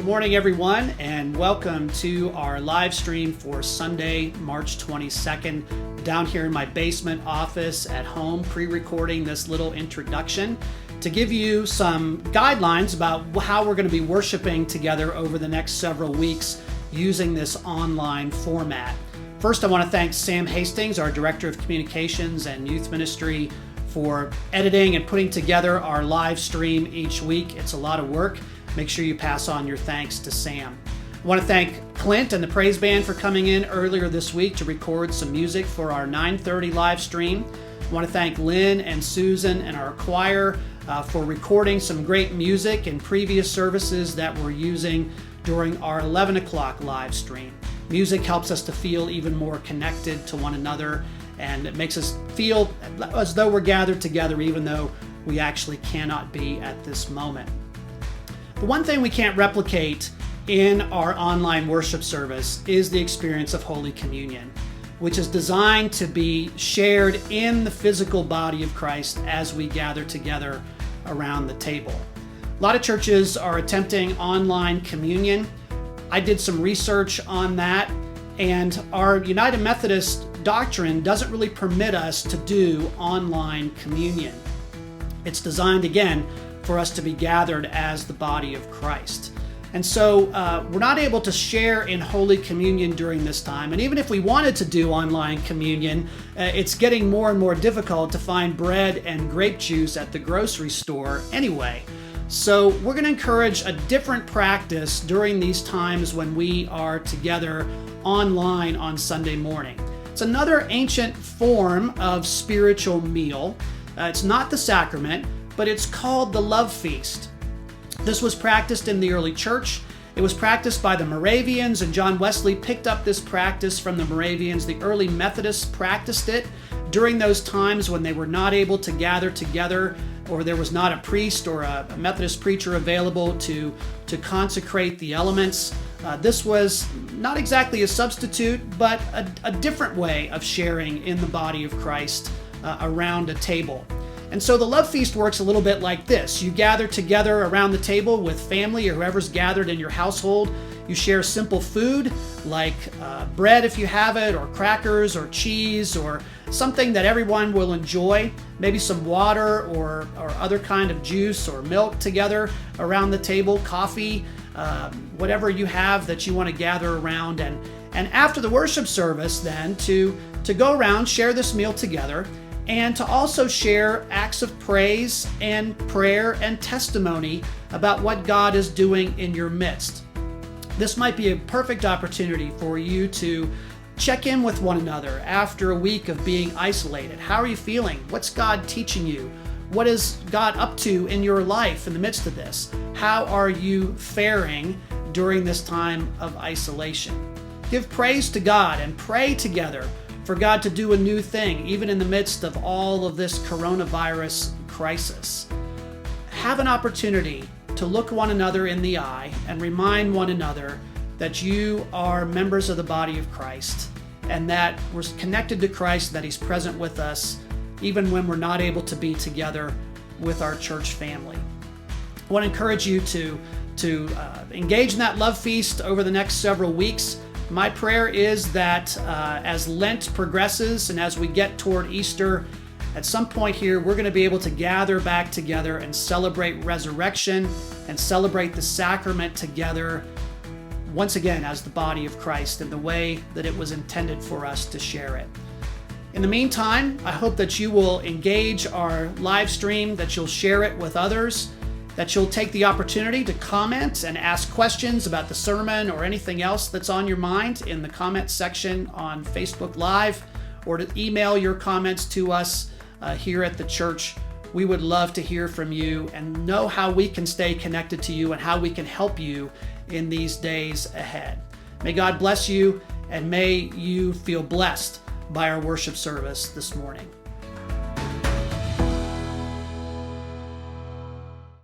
morning, everyone, and welcome to our live stream for Sunday, March 22nd, down here in my basement office at home, pre-recording this little introduction to give you some guidelines about how we're going to be worshiping together over the next several weeks using this online format. First, I want to thank Sam Hastings, our Director of Communications and Youth Ministry, for editing and putting together our live stream each week. It's a lot of work. Make sure you pass on your thanks to Sam. I want to thank Clint and the Praise Band for coming in earlier this week to record some music for our 9:30 live stream. I want to thank Lynn and Susan and our choir for recording some great music in previous services that we're using during our 11 o'clock live stream. Music helps us to feel even more connected to one another, and it makes us feel as though we're gathered together even though we actually cannot be at this moment. The one thing we can't replicate in our online worship service is the experience of Holy Communion, which is designed to be shared in the physical body of Christ as we gather together around the table. A lot of churches are attempting online communion. I did some research on that, and our United Methodist doctrine doesn't really permit us to do online communion. It's designed, again, for us to be gathered as the body of Christ. And so we're not able to share in Holy Communion during this time. And even if we wanted to do online communion, it's getting more and more difficult to find bread and grape juice at the grocery store anyway. So we're going to encourage a different practice during these times when we are together online on Sunday morning. It's another ancient form of spiritual meal. It's not the sacrament, but it's called the love feast. This was practiced in the early church. It was practiced by the Moravians, and John Wesley picked up this practice from the Moravians. The early Methodists practiced it during those times when they were not able to gather together, or there was not a priest or a Methodist preacher available to consecrate the elements. This was not exactly a substitute, but a different way of sharing in the body of Christ around a table. And so the love feast works a little bit like this. You gather together around the table with family or whoever's gathered in your household. You share simple food like bread if you have it, or crackers or cheese, or something that everyone will enjoy. Maybe some water or other kind of juice or milk together around the table, coffee, whatever you have that you want to gather around. And after the worship service then to go around, share this meal together, and to also share acts of praise and prayer and testimony about what God is doing in your midst. This might be a perfect opportunity for you to check in with one another after a week of being isolated. How are you feeling? What's God teaching you? What is God up to in your life in the midst of this? How are you faring during this time of isolation? Give praise to God and pray together for God to do a new thing, even in the midst of all of this coronavirus crisis. Have an opportunity to look one another in the eye and remind one another that you are members of the body of Christ, and that we're connected to Christ, that He's present with us, even when we're not able to be together with our church family. I want to encourage you to engage in that love feast over the next several weeks. My prayer is that as Lent progresses and as we get toward Easter, at some point here, we're going to be able to gather back together and celebrate resurrection and celebrate the sacrament together once again as the body of Christ in the way that it was intended for us to share it. In the meantime, I hope that you will engage our live stream, that you'll share it with others, that you'll take the opportunity to comment and ask questions about the sermon or anything else that's on your mind in the comment section on Facebook Live, or to email your comments to us here at the church. We would love to hear from you and know how we can stay connected to you and how we can help you in these days ahead. May God bless you, and may you feel blessed by our worship service this morning.